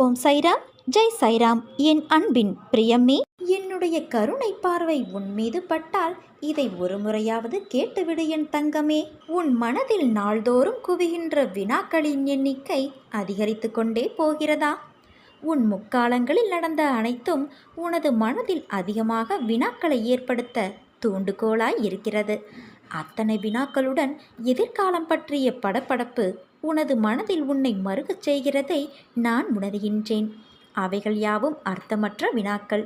ஓம் சைராம், ஜெய் சைராம். என் அன்பின் பிரியமே, என்னுடைய கருணை பார்வை உன் மீது பட்டால் இதை ஒரு முறையாவது கேட்டுவிடு என் தங்கமே. உன் மனதில் நாள்தோறும் குவிகின்ற வினாக்களின் எண்ணிக்கை அதிகரித்து கொண்டே போகிறதா? உன் முக்காலங்களில் நடந்த அனைத்தும் உனது மனதில் அதிகமாக வினாக்களை ஏற்படுத்த தூண்டுகோலாய் இருக்கிறது. அத்தனை வினாக்களுடன் எதிர்காலம் பற்றிய படபடப்பு உனது மனதில் உன்னை மறுகச் செய்கிறதை நான் உணர்கின்றேன். அவைகள் யாவும் அர்த்தமற்ற வினாக்கள்.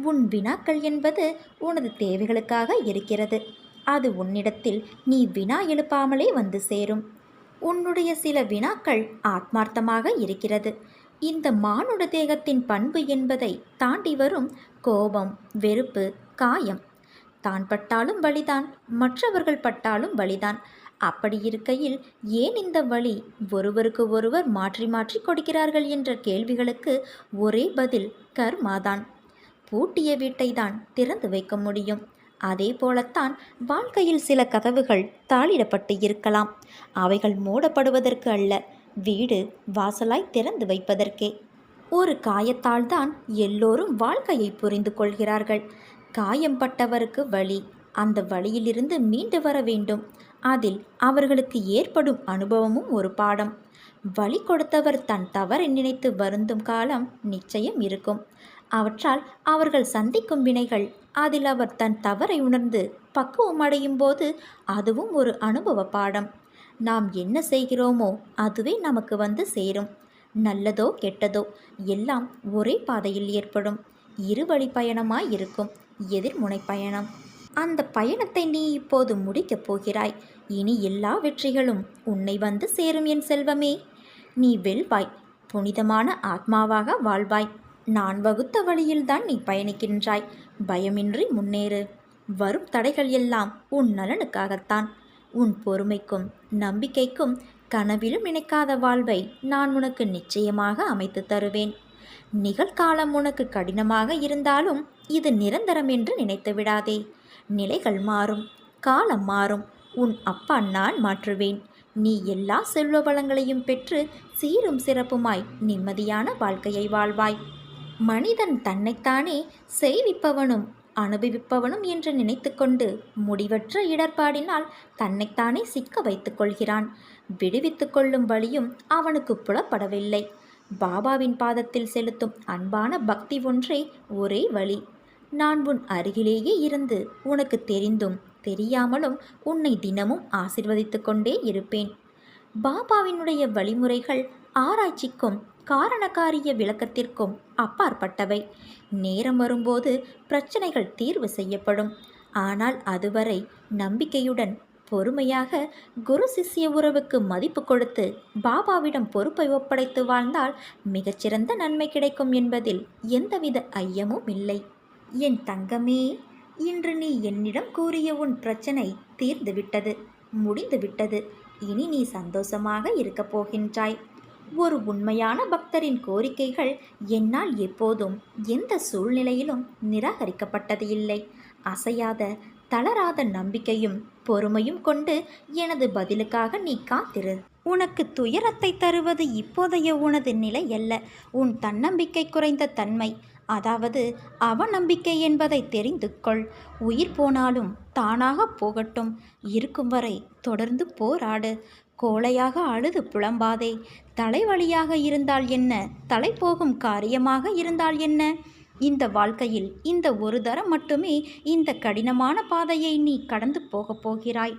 உன் வினாக்கள் என்பது உனது தேவைகளுக்காக இருக்கிறது. அது உன்னிடத்தில் நீ வினா எழுப்பாமலே வந்து சேரும். உன்னுடைய சில வினாக்கள் ஆத்மார்த்தமாக இருக்கிறது. இந்த மானுட தேகத்தின் பண்பு என்பதை தாண்டி வரும் கோபம், வெறுப்பு, காயம். தான் பட்டாலும் வலிதான், மற்றவர்கள் பட்டாலும் வலிதான். அப்படி இருக்கையில் ஏன் இந்த வழி ஒருவருக்கு ஒருவர் மாற்றி மாற்றி கொடுக்கிறார்கள் என்ற கேள்விகளுக்கு ஒரே பதில் கர்மாதான். பூட்டிய வீட்டை தான் திறந்து வைக்க முடியும். அதே போலத்தான் வாழ்க்கையில் சில கதவுகள் தாளிடப்பட்டு இருக்கலாம். அவைகள் மூடப்படுவதற்கு அல்ல, வீடு வாசலாய் திறந்து வைப்பதற்கே. ஒரு காயத்தால் தான் எல்லோரும் வாழ்க்கையை புரிந்து கொள்கிறார்கள். காயம்பட்டவருக்கு வலி, அந்த வழியிலிருந்து மீண்டு வர வேண்டும். அதில் அவர்களுக்கு ஏற்படும் அனுபவமும் ஒரு பாடம். வழி கொடுத்தவர் தன் தவறை நினைத்து வருந்தும் காலம் நிச்சயம் இருக்கும். அவற்றால் அவர்கள் சந்திக்கும் வினைகள், அதில் அவர் தன் தவறை உணர்ந்து பக்குவம் அடையும் போது அதுவும் ஒரு அனுபவ பாடம். நாம் என்ன செய்கிறோமோ அதுவே நமக்கு வந்து சேரும். நல்லதோ கெட்டதோ எல்லாம் ஒரே பாதையில் ஏற்படும். இருவழி பயணமாய் இருக்கும், எதிர்முனை பயணம். அந்த பயணத்தை நீ இப்போது முடிக்கப் போகிறாய். இனி எல்லா வெற்றிகளும் உன்னை வந்து சேரும் என் செல்வமே. நீ வெல்வாய், புனிதமான ஆத்மாவாக வாழ்வாய். நான் வகுத்த வழியில்தான் நீ பயணிக்கின்றாய். பயமின்றி முன்னேறு. வரும் தடைகள் எல்லாம் உன் நலனுக்காகத்தான். உன் பொறுமைக்கும் நம்பிக்கைக்கும் கனவிலும் நினைக்காத வாழ்வை நான் உனக்கு நிச்சயமாக அமைத்து தருவேன். நிகழ்காலம் உனக்கு கடினமாக இருந்தாலும் இது நிரந்தரம் என்று நினைத்து விடாதே. நிலைகள் மாறும், காலம் மாறும். உன் அப்பா நான் மாற்றுவேன். நீ எல்லா செல்வ வளங்களையும் பெற்று சீரும் சிறப்புமாய் நிம்மதியான வாழ்க்கையை வாழ்வாய். மனிதன் தன்னைத்தானே செய்விப்பவனும் அனுபவிப்பவனும் என்று நினைத்து கொண்டு முடிவற்ற இடர்பாடினால் தன்னைத்தானே சிக்க வைத்து கொள்கிறான். விடுவித்து கொள்ளும் வழியும் அவனுக்கு புலப்படவில்லை. பாபாவின் பாதத்தில் செலுத்தும் அன்பான பக்தி ஒன்றே ஒரே வழி. நான் உன் அருகிலேயே இருந்து உனக்கு தெரிந்தும் தெரியாமலும் உன்னை தினமும் ஆசிர்வதித்து கொண்டே இருப்பேன். பாபாவினுடைய வழிமுறைகள் ஆராய்ச்சிக்கும் காரணக்காரிய விளக்கத்திற்கும் அப்பாற்பட்டவை. நேரம் வரும்போது பிரச்சனைகள் தீர்வு செய்யப்படும். ஆனால் அதுவரை நம்பிக்கையுடன் பொறுமையாக குரு சிஷ்ய உறவுக்கு மதிப்பு கொடுத்து பாபாவிடம் பொறுப்பை ஒப்படைத்து வாழ்ந்தால் மிகச்சிறந்த நன்மை கிடைக்கும் என்பதில் எந்தவித ஐயமும் இல்லை. என் தங்கமே, இன்று நீ என்னிடம் கூறிய உன் பிரச்சனை தீர்ந்துவிட்டது, முடிந்துவிட்டது. இனி நீ சந்தோஷமாக இருக்கப் போகின்றாய். ஒரு உண்மையான பக்தரின் கோரிக்கைகள் என்னால் எப்போதும் எந்த சூழ்நிலையிலும் நிராகரிக்கப்பட்டது இல்லை. அசையாத தளராத நம்பிக்கையும் பொறுமையும் கொண்டு எனது பதிலுக்காக நீ காத்திரு. உனக்கு துயரத்தை தருவது இப்போதைய உனது நிலை அல்ல, உன் தன்னம்பிக்கை குறைந்த தன்மை. அதாவது அவநம்பிக்கை என்பதை தெரிந்து கொள். உயிர் போனாலும் தானாக போகட்டும். இருக்கும் வரை தொடர்ந்து போராடு. கோழையாக அழுது புலம்பாதே. தலைவலியாக இருந்தால் என்ன, தலை போகும் காரியமாக இருந்தால் என்ன? இந்த வாழ்க்கையில் இந்த ஒரு தரம் மட்டுமே இந்த கடினமான பாதையை நீ கடந்து போகப் போகிறாய்.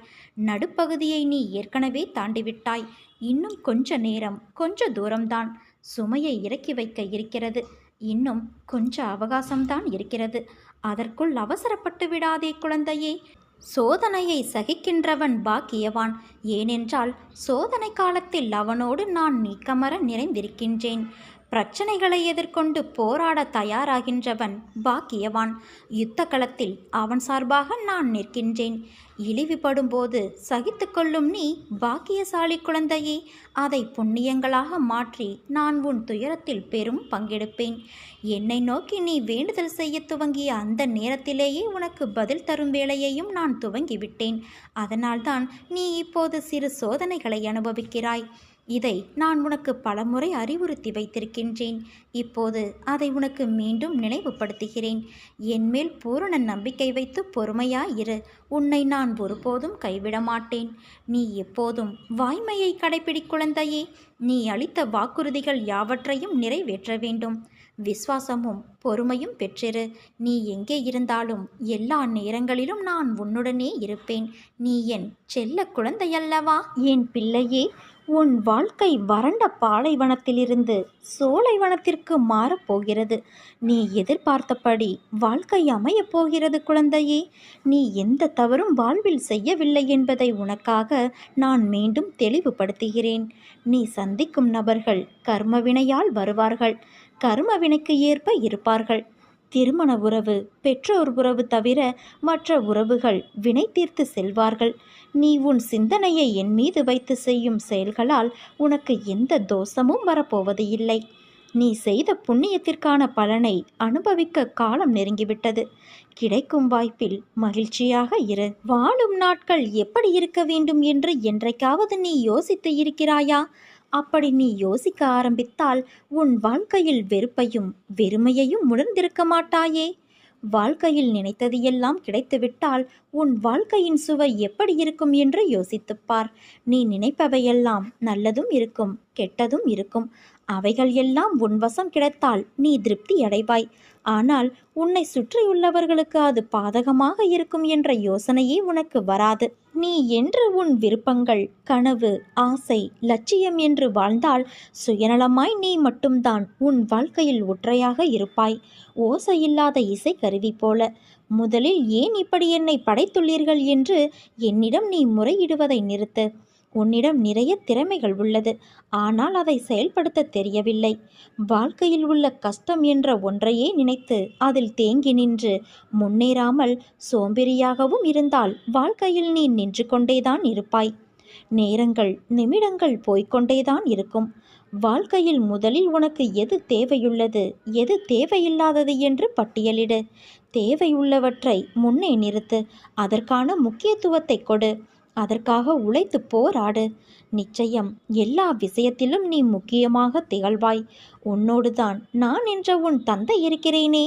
நடுப்பகுதியை நீ ஏற்கனவே தாண்டிவிட்டாய். இன்னும் கொஞ்ச நேரம், கொஞ்ச தூரம்தான். சுமையை இறக்கி வைக்க இருக்கிறது. இன்னும் கொஞ்ச அவகாசம்தான் இருக்கிறது. அதற்குள் அவசரப்பட்டு விடாதே குழந்தையே. சோதனையை சகிக்கின்றவன் பாக்கியவான். ஏனென்றால் சோதனை காலத்தில் அவனோடு நான் நீக்கமர நிறைந்திருக்கின்றேன். பிரச்சனைகளை எதிர்கொண்டு போராட தயாராகின்றவன் பாக்கியவான். யுத்த களத்தில் அவன் சார்பாக நான் நிற்கின்றேன். இழிவுபடும் போது சகித்து கொள்ளும் நீ பாக்கியசாலி குழந்தையே. அதை புண்ணியங்களாக மாற்றி நான் உன் துயரத்தில் பெரும் பங்கெடுப்பேன். என்னை நோக்கி நீ வேண்டுதல் செய்ய துவங்கிய அந்த நேரத்திலேயே உனக்கு பதில் தரும் வேலையையும் நான் துவங்கிவிட்டேன். அதனால்தான் நீ இப்போது சிறு சோதனைகளை அனுபவிக்கிறாய். இதை நான் உனக்கு பலமுறை அறிவுறுத்தி வைத்திருக்கின்றேன். இப்போது அதை உனக்கு மீண்டும் நினைவுபடுத்துகிறேன். என்மேல் பூரண நம்பிக்கை வைத்து பொறுமையாயிரு. உன்னை நான் ஒருபோதும் கைவிட மாட்டேன். நீ எப்போதும் வாய்மையை கடைப்பிடி குழந்தையே. நீ அளித்த வாக்குறுதிகள் யாவற்றையும் நிறைவேற்ற வேண்டும். விசுவாசமும் பொறுமையும் பெற்றிரு. நீ எங்கே இருந்தாலும் எல்லா நேரங்களிலும் நான் உன்னுடனே இருப்பேன். நீ என் செல்ல குழந்தையல்லவா? என் பிள்ளையே, உன் வாழ்க்கை வறண்ட பாலைவனத்திலிருந்து சோலைவனத்திற்கு மாறப்போகிறது. நீ எதிர்பார்த்தபடி வாழ்க்கை அமையப் போகிறது குழந்தையே. நீ எந்த தவறும் வாழ்வில் செய்யவில்லை என்பதை உனக்காக நான் மீண்டும் தெளிவுபடுத்துகிறேன். நீ சந்திக்கும் நபர்கள் கர்மவினையால் வருவார்கள். கர்மவினைக்கு ஏற்ப இருப்பார்கள். திருமண உறவு, பெற்றோர் உறவு தவிர மற்ற உறவுகள் வினை தீர்த்து செல்வார்கள். நீ உன் சிந்தனையை என் மீது வைத்து செய்யும் செயல்களால் உனக்கு எந்த தோஷமும் வரப்போவது இல்லை. நீ செய்த புண்ணியத்திற்கான பலனை அனுபவிக்க காலம் நெருங்கிவிட்டது. கிடைக்கும் வாய்ப்பில் மகிழ்ச்சியாக இரு. வாழும் நாட்கள் எப்படி இருக்க வேண்டும் என்று என்றைக்காவது நீ யோசித்து இருக்கிறாயா? அப்படி நீ யோசிக்க ஆரம்பித்தால் உன் வாழ்க்கையில் வெறுப்பையும் வெறுமையையும் உணர்ந்திருக்க மாட்டாயே. வாழ்க்கையில் நினைத்தது எல்லாம் கிடைத்துவிட்டால் உன் வாழ்க்கையின் சுவை எப்படி இருக்கும் என்று யோசித்துப்பார். நீ நினைப்பவையெல்லாம் நல்லதும் இருக்கும், கெட்டதும் இருக்கும். அவைகள் எல்லாம் உன் வசம் கிடைத்தால் நீ திருப்தி அடைவாய். ஆனால் உன்னை சுற்றியுள்ளவர்களுக்கு அது பாதகமாக இருக்கும் என்ற யோசனையே உனக்கு வராது. நீ என்று உன் விருப்பங்கள், கனவு, ஆசை, லட்சியம் என்று வாழ்ந்தால் சுயநலமாய் நீ மட்டும்தான் உன் வாழ்க்கையில் ஒற்றையாக இருப்பாய். ஓசையில்லாத இசை கருவி போல. முதலில் ஏன் இப்படி என்னை படைத்துள்ளீர்கள் என்று என்னிடம் நீ முறையிடுவதை நிறுத்து. உன்னிடம் நிறைய திறமைகள் உள்ளது, ஆனால் அதை செயல்படுத்த தெரியவில்லை. வாழ்க்கையில் உள்ள கஷ்டம் என்ற ஒன்றையே நினைத்து அதில் தேங்கி நின்று முன்னேறாமல் சோம்பேறியாகவும் இருந்தால் வாழ்க்கையில் நீ நின்று கொண்டேதான் இருப்பாய். நேரங்கள், நிமிடங்கள் போய்கொண்டேதான் இருக்கும். வாழ்க்கையில் முதலில் உனக்கு எது தேவையுள்ளது, எது தேவையில்லாதது என்று பட்டியலிடு. தேவையுள்ளவற்றை முன்னே நிறுத்து. அதற்கான முக்கியத்துவத்தை கொடு. அதற்காக உழைத்து போராடு. நிச்சயம் எல்லா விஷயத்திலும் நீ முக்கியமாக திகழ்வாய். உன்னோடுதான் நான் என்ற உன் தந்தை இருக்கிறேனே.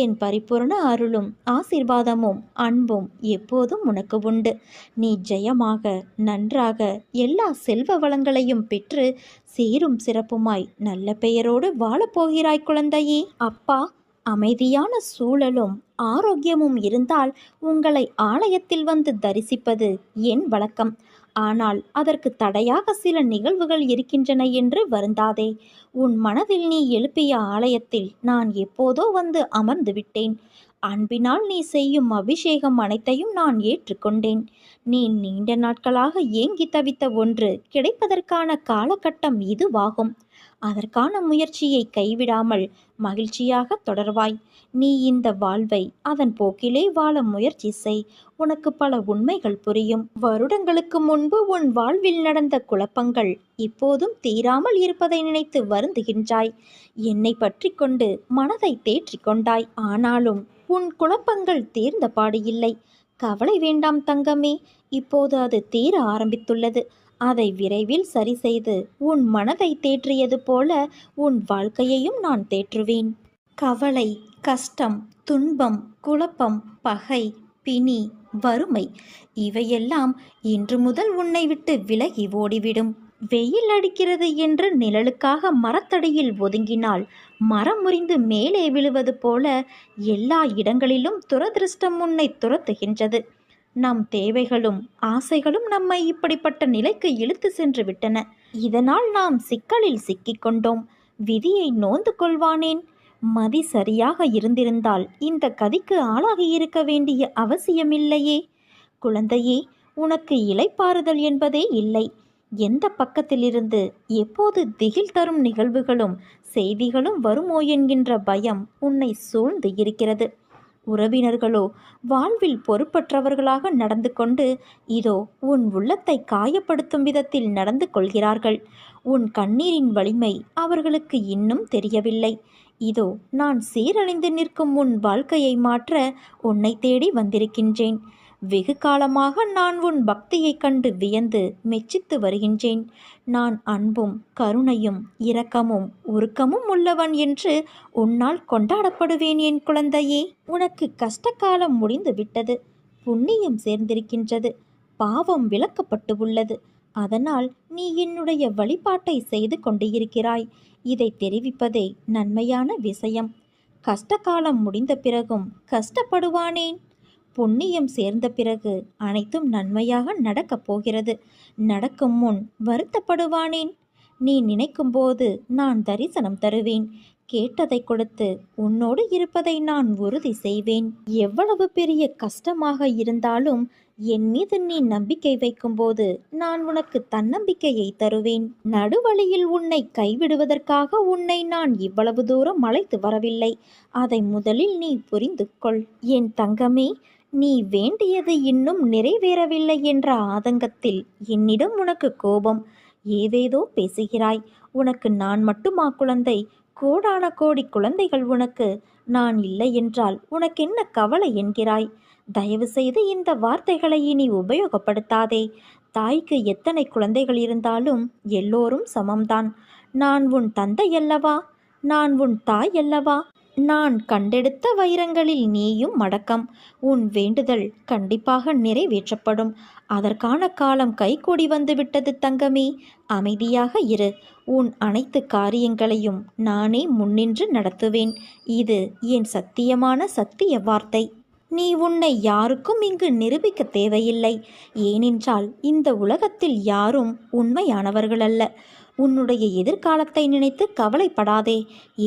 என் பரிபூர்ண அருளும் ஆசீர்வாதமும் அன்பும் எப்போதும் உனக்கு உண்டு. நீ ஜெயமாக, நன்றாக எல்லா செல்வ வளங்களையும் பெற்று சீரும் சிறப்புமாய் நல்ல பெயரோடு வாழப்போகிறாய் குழந்தையே. அப்பா, அமைதியான சூழலும் ஆரோக்கியமும் இருந்தால் உங்களை ஆலயத்தில் வந்து தரிசிப்பது என் வழக்கம். ஆனால் அதற்கு தடையாக சில நிகழ்வுகள் இருக்கின்றன என்று வருந்தாதே. உன் மனதில் நீ எழுப்பிய ஆலயத்தில் நான் எப்போதோ வந்து அமர்ந்து விட்டேன். அன்பினால் நீ செய்யும் அபிஷேகம் அனைத்தையும் நான் ஏற்றுக்கொண்டேன். நீ நீண்ட நாட்களாக ஏங்கி தவித்த ஒன்று கிடைப்பதற்கான காலகட்டம் இதுவாகும். அதற்கான முயற்சியை கைவிடாமல் மகிழ்ச்சியாக தொடர்வாய். நீ இந்த வாழ்வை அதன் போக்கிலே வாழ முயற்சி செய். உனக்கு பல உண்மைகள் புரியும். வருடங்களுக்கு முன்பு உன் வாழ்வில் நடந்த குழப்பங்கள் இப்போதும் தீராமல் இருப்பதை நினைத்து வருந்துகின்றாய். என்னை பற்றி கொண்டு மனதை தேற்றிக் கொண்டாய். ஆனாலும் உன் குழப்பங்கள் தீர்ந்த பாடு இல்லை. கவலை வேண்டாம் தங்கமே. இப்போது அது தீர ஆரம்பித்துள்ளது. அதை விரைவில் சரி செய்து உன் மனதை தேற்றியது போல உன் வாழ்க்கையையும் நான் தேற்றுவேன். கவலை, கஷ்டம், துன்பம், குழப்பம், பகை, பிணி, வறுமை இவையெல்லாம் இன்று முதல் உன்னை விட்டு விலகி ஓடிவிடும். வெயில் அடிக்கிறது என்று நிழலுக்காக மரத்தடியில் ஒதுங்கினால் மரம் முறிந்து மேலே விழுவது போல எல்லா இடங்களிலும் துரதிருஷ்டம் உன்னை துரத்துகின்றது. நம் தேவைகளும் ஆசைகளும் நம்மை இப்படிப்பட்ட நிலைக்கு இழுத்து சென்று விட்டன. இதனால் நாம் சிக்கலில் சிக்கிக்கொண்டோம். விதியை நோந்து கொள்வானேன்? மதி சரியாக இருந்திருந்தால் இந்த கதிக்கு ஆளாகியிருக்க வேண்டிய அவசியமில்லையே. குழந்தையே, உனக்கு இளைப்பாறுதல் என்பதே இல்லை. எந்த பக்கத்திலிருந்து எப்போது திகில் தரும் நிகழ்வுகளும் செய்திகளும் வருமோ என்கின்ற பயம் உன்னை சூழ்ந்து இருக்கிறது. உறவினர்களோ வாழ்வில் பொறுப்பற்றவர்களாக நடந்து கொண்டு இதோ உன் உள்ளத்தை காயப்படுத்தும் விதத்தில் நடந்து கொள்கிறார்கள். உன் கண்ணீரின் வலிமை அவர்களுக்கு இன்னும் தெரியவில்லை. இதோ நான் சீரழிந்து நிற்கும் உன் வாழ்க்கையை மாற்ற உன்னை தேடி வந்திருக்கின்றேன். வெகு காலமாக நான் உன் பக்தியைக் கண்டு வியந்து மெச்சித்து வருகின்றேன். நான் அன்பும் கருணையும் இரக்கமும் உருக்கமும் உள்ளவன் என்று உன்னால் கொண்டாடப்படுவேன் என் குழந்தையே. உனக்கு கஷ்டகாலம் முடிந்து விட்டது. புண்ணியம் சேர்ந்திருக்கின்றது. பாவம் விலக்கப்பட்டு உள்ளது. அதனால் நீ என்னுடைய வழிபாட்டை செய்து கொண்டு இருக்கிறாய். இதை தெரிவிப்பதே நன்மையான விஷயம். கஷ்டகாலம் முடிந்த பிறகும் கஷ்டப்படுவானேன்? புண்ணியம் சேர்ந்த பிறகு அனைத்தும் நன்மையாக நடக்கப் போகிறது. நடக்கும் முன் வருத்தப்படுவானேன்? நீ நினைக்கும்போது நான் தரிசனம் தருவேன். கேட்டதை கொடுத்து உன்னோடு இருப்பதை நான் உறுதி செய்வேன். எவ்வளவு பெரிய கஷ்டமாக இருந்தாலும் என் மீது நீ நம்பிக்கை வைக்கும்போது நான் உனக்கு தன்னம்பிக்கையை தருவேன். நடுவழியில் உன்னை கைவிடுவதற்காக உன்னை நான் இவ்வளவு தூரம் அழைத்து வரவில்லை. அதை முதலில் நீ புரிந்து கொள். என் தங்கமே, நீ வேண்டியது இன்னும் நிறைவேறவில்லை என்ற ஆதங்கத்தில் என்னிடம் உனக்கு கோபம். ஏதேதோ பேசுகிறாய். உனக்கு நான் மட்டுமா குழந்தை? கோடான கோடி குழந்தைகள் உனக்கு. நான் இல்லை என்றால் உனக்கென்ன கவலை என்கிறாய்? தயவு செய்து இந்த வார்த்தைகளை இனி உபயோகப்படுத்தாதே. தாய்க்கு எத்தனை குழந்தைகள் இருந்தாலும் எல்லோரும் சமம்தான். நான் உன் தந்தை அல்லவா? நான் உன் தாய் அல்லவா? நான் கண்டெடுத்த வைரங்களில் நீயும் அடக்கம். உன் வேண்டுதல் கண்டிப்பாக நிறைவேற்றப்படும். அதற்கான காலம் கைகூடி வந்துவிட்டது தங்கமே. அமைதியாக இரு. உன் அனைத்து காரியங்களையும் நானே முன்னின்று நடத்துவேன். இது என் சத்தியமான சத்திய வார்த்தை. நீ உன்னை யாருக்கும் இங்கு நிரூபிக்க தேவையில்லை. ஏனென்றால் இந்த உலகத்தில் யாரும் உண்மையானவர்கள் அல்ல. உன்னுடைய எதிர்காலத்தை நினைத்து கவலைப்படாதே.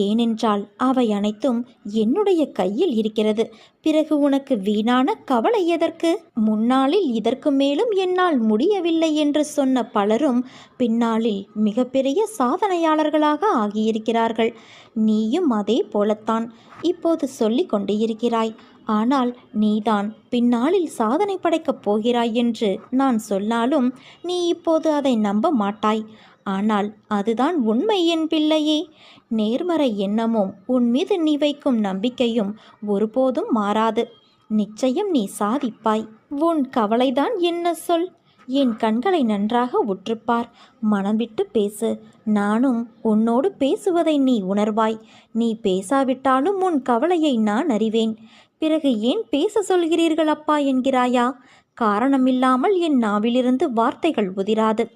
ஏனென்றால் அவை அனைத்தும் என்னுடைய கையில் இருக்கிறது. பிறகு உனக்கு வீணான கவலை எதற்கு? முன்னாளில் இதற்கு மேலும் என்னால் முடியவில்லை என்று சொன்ன பலரும் பின்னாளில் மிகப்பெரிய சாதனையாளர்களாக ஆகியிருக்கிறார்கள். நீயும் அதே போலத்தான் இப்போது சொல்லிக் கொண்டு இருக்கிறாய். ஆனால் நீதான் பின்னாளில் சாதனை படைக்கப் போகிறாய் என்று நான் சொன்னாலும் நீ இப்போது அதை நம்ப மாட்டாய். ஆனால் அதுதான் உண்மை என் பிள்ளையே. நேர்மறை எண்ணமும் உன் மீது நீ வைக்கும் நம்பிக்கையும் ஒருபோதும் மாறாது. நிச்சயம் நீ சாதிப்பாய். உன் கவலைதான் என்ன சொல்? என் கண்களை நன்றாக உற்றுப்பார். மனம் விட்டு பேசு. நானும் உன்னோடு பேசுவதை நீ உணர்வாய். நீ பேசாவிட்டாலும் உன் கவலையை நான் அறிவேன். பிறகு ஏன் பேச சொல்கிறீர்கள் அப்பா என்கிறாயா? காரணமில்லாமல் என் நாவிலிருந்து வார்த்தைகள் உதிராது.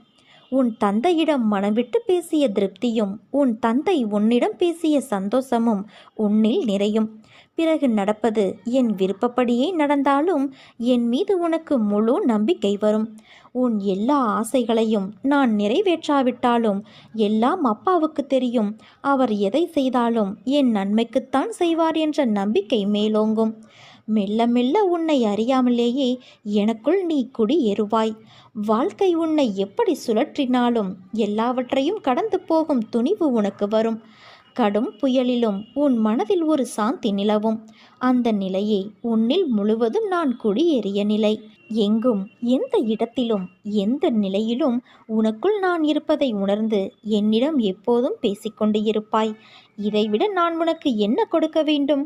உன் தந்தையிடம் மனவிட்டு பேசிய திருப்தியும் உன் தந்தை உன்னிடம் பேசிய சந்தோஷமும் உன்னில் நிறையும். பிறகு நடப்பது என் விருப்பப்படியே நடந்தாலும் என் மீது உனக்கு முழு நம்பிக்கை வரும். உன் எல்லா ஆசைகளையும் நான் நிறைவேற்றாவிட்டாலும் எல்லாம் அப்பாவுக்கு தெரியும். அவர் எதை செய்தாலும் என் நன்மைக்குத்தான் செய்வார் என்ற நம்பிக்கை மேலோங்கும். மெல்ல மெல்ல உன்னை அறியாமலேயே எனக்குள் நீ குடியேறுவாய். வாழ்க்கை உன்னை எப்படி சுழற்றினாலும் எல்லாவற்றையும் கடந்து போகும் துணிவு உனக்கு வரும். கடும் புயலிலும் உன் மனதில் ஒரு சாந்தி நிலவும். அந்த நிலையே உன்னில் முழுவதும் நான் குடியேறிய நிலை. எங்கும் எந்த இடத்திலும் எந்த நிலையிலும் உனக்குள் நான் இருப்பதை உணர்ந்து என்னிடம் எப்போதும் பேசிக்கொண்டு இருப்பாய். இதைவிட நான் உனக்கு என்ன கொடுக்க வேண்டும்?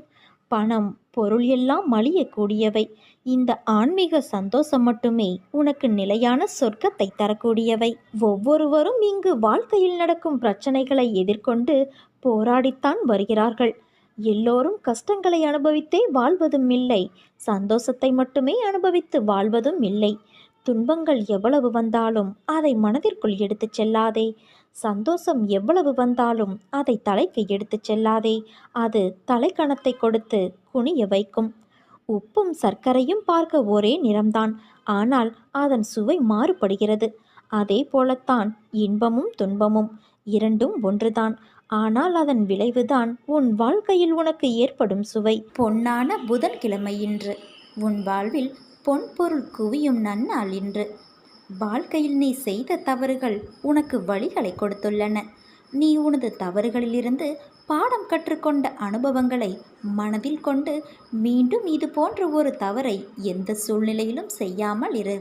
பணம் பொருள் எல்லாம் மலியக்கூடியவை. இந்த ஆன்மீக சந்தோஷம் மட்டுமே உனக்கு நிலையான சொர்க்கத்தை தரக்கூடியவை. ஒவ்வொருவரும் இங்கு வாழ்க்கையில் நடக்கும் பிரச்சனைகளை எதிர்கொண்டு போராடித்தான் வருகிறார்கள். எல்லோரும் கஷ்டங்களை அனுபவித்தே வாழ்வதும் இல்லை, சந்தோஷத்தை மட்டுமே அனுபவித்து வாழ்வதும் இல்லை. துன்பங்கள் எவ்வளவு வந்தாலும் அதை மனதிற்குள் எடுத்துச் செல்லாதே. சந்தோஷம் எவ்வளவு வந்தாலும் அதை தலைக்கு எடுத்துச் செல்லாதே. அது தலைக்கணத்தை கொடுத்து குனிய வைக்கும். உப்பும் சர்க்கரையும் பார்க்க ஒரே நிறம்தான், ஆனால் அதன் சுவை மாறுபடுகிறது. அதே போலத்தான் இன்பமும் துன்பமும் இரண்டும் ஒன்றுதான், ஆனால் அதன் விளைவுதான் உன் வாழ்க்கையில் உனக்கு ஏற்படும் சுவை. பொன்னான புதன்கிழமை இன்று. உன் வாழ்வில் பொன் பொருள் குவியும் நன்னாள் இன்று. வாழ்க்கையில் நீ செய்த தவறுகள் உனக்கு வழிகளை கொடுத்துள்ளன. நீ உனது தவறுகளிலிருந்து பாடம் கற்றுக்கொண்ட அனுபவங்களை மனதில் கொண்டு மீண்டும் இது போன்ற ஒரு தவறை எந்த சூழ்நிலையிலும் செய்யாமல் இரு.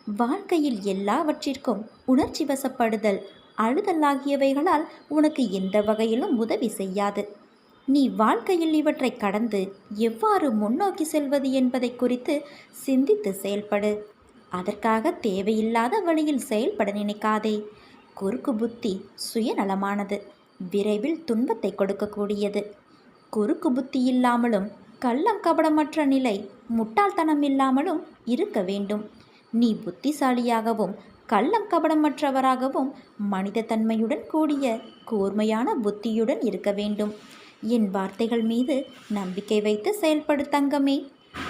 வாழ்க்கையில் எல்லாவற்றிற்கும் உணர்ச்சி வசப்படுதல், அழுதல் ஆகியவைகளால் உனக்கு எந்த வகையிலும் உதவி செய்யாது. நீ வாழ்க்கையில் இவற்றை கடந்து எவ்வாறு முன்னோக்கி செல்வது என்பதை குறித்து சிந்தித்து செயல்படு. அதற்காக தேவையில்லாத வழியில் செயல்பட நினைக்காதே. குறுக்கு புத்தி சுயநலமானது, விரைவில் துன்பத்தை கொடுக்கக்கூடியது. குறுக்கு புத்தி இல்லாமலும் கள்ளம் கபடமற்ற நிலை முட்டாள்தனம் இல்லாமலும் இருக்க வேண்டும். நீ புத்திசாலியாகவும் கள்ளம் கபடமற்றவராகவும் மனித தன்மையுடன் கூடிய கூர்மையான புத்தியுடன் இருக்க வேண்டும். என் வார்த்தைகள் மீது நம்பிக்கை வைத்து செயல்படு தங்கமே.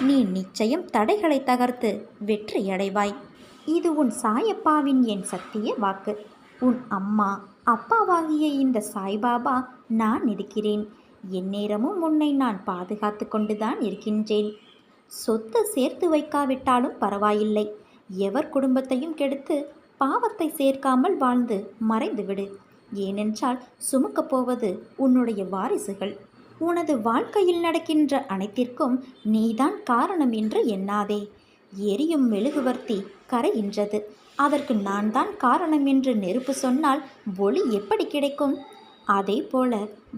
நீ நிச்சயம் தடைகளை தகர்த்து வெற்றியடைவாய். இது உன் சாயப்பாவின் என் சத்திய வாக்கு. உன் அம்மா அப்பாவாகிய இந்த சாய்பாபா நான் இருக்கிறேன். எந்நேரமும் உன்னை நான் பாதுகாத்து கொண்டுதான் இருக்கின்றேன். சொத்து சேர்த்து வைக்காவிட்டாலும் பரவாயில்லை. எவர் குடும்பத்தையும் கெடுத்து பாவத்தை சேர்க்காமல் வாழ்ந்து மறைந்துவிடு. ஏனென்றால் சுமக்கப் போவது உன்னுடைய வாரிசுகள். உனது வாழ்க்கையில் நடக்கின்ற அனைத்திற்கும் நீதான் காரணம் என்று எண்ணாதே. எரியும் மெழுகுவர்த்தி கரைகின்றது, அதற்கு நான் தான் காரணம் என்று நெருப்பு சொன்னால் ஒளி எப்படி கிடைக்கும்? அதே போல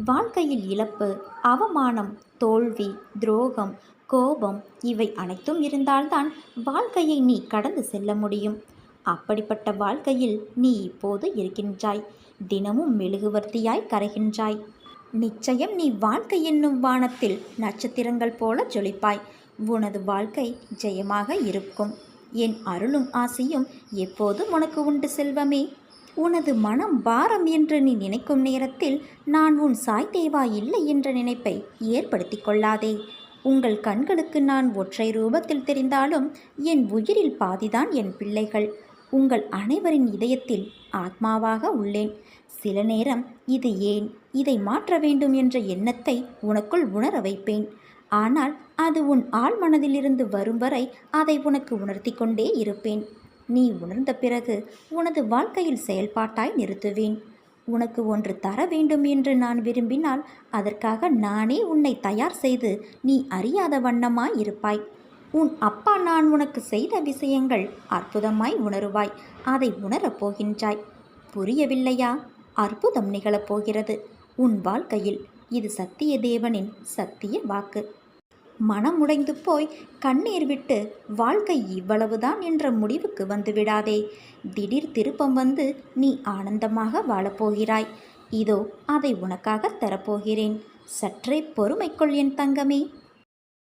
வாழ்க்கையில் இழப்பு, அவமானம், தோல்வி, துரோகம், கோபம் இவை அனைத்தும் இருந்தால்தான் வாழ்க்கையை நீ கடந்து செல்ல முடியும். அப்படிப்பட்ட வாழ்க்கையில் நீ இப்போது இருக்கின்றாய். தினமும் மெழுகுவர்த்தியாய் கரைகின்றாய். நிச்சயம் நீ வாழ்க்கை என்னும் வானத்தில் நட்சத்திரங்கள் போல ஜொலிப்பாய். உனது வாழ்க்கை ஜெயமாக இருக்கும். என் அருளும் ஆசையும் எப்போதும் உனக்கு உண்டு செல்வமே. உனது மனம் பாரம் என்று நீ நினைக்கும் நேரத்தில் நான் உன் சாய் தேவா இல்லை என்ற நினைப்பை ஏற்படுத்தி கொள்ளாதே. உங்கள் கண்களுக்கு நான் ஒற்றை ரூபத்தில் தெரிந்தாலும் என் உயிரில் பாதிதான் என் பிள்ளைகள். உங்கள் அனைவரின் இதயத்தில் ஆத்மாவாக உள்ளேன். சில நேரம் இது ஏன், இதை மாற்ற வேண்டும் என்ற எண்ணத்தை உனக்குள் உணர வைப்பேன். ஆனால் அது உன் ஆழ் மனதிலிருந்து வரும் வரை அதை உனக்கு உணர்த்தி கொண்டே இருப்பேன். நீ உணர்ந்த பிறகு உனது வாழ்க்கையில் செயல்பாட்டாய் நிறுத்துவேன். உனக்கு ஒன்று தர வேண்டும் என்று நான் விரும்பினால் அதற்காக நானே உன்னை தயார் செய்து நீ அறியாத வண்ணமாய் இருப்பாய். உன் அப்பா நான் உனக்கு செய்த விஷயங்கள் அற்புதமாய் உணருவாய். அதை உணரப் போகின்றாய். புரியவில்லையா? அற்புதம் நிகழப்போகிறது உன் வாழ்க்கையில். இது சத்திய தேவனின் சத்திய வாக்கு. மனம் உடைந்து போய் கண்ணீர் விட்டு வாழ்க்கை இவ்வளவுதான் என்ற முடிவுக்கு வந்துவிடாதே. திடீர் திருப்பம் வந்து நீ ஆனந்தமாக வாழப்போகிறாய். இதோ அதை உனக்காக தரப்போகிறேன். சற்றே பொறுமைக்கொள் என் தங்கமே.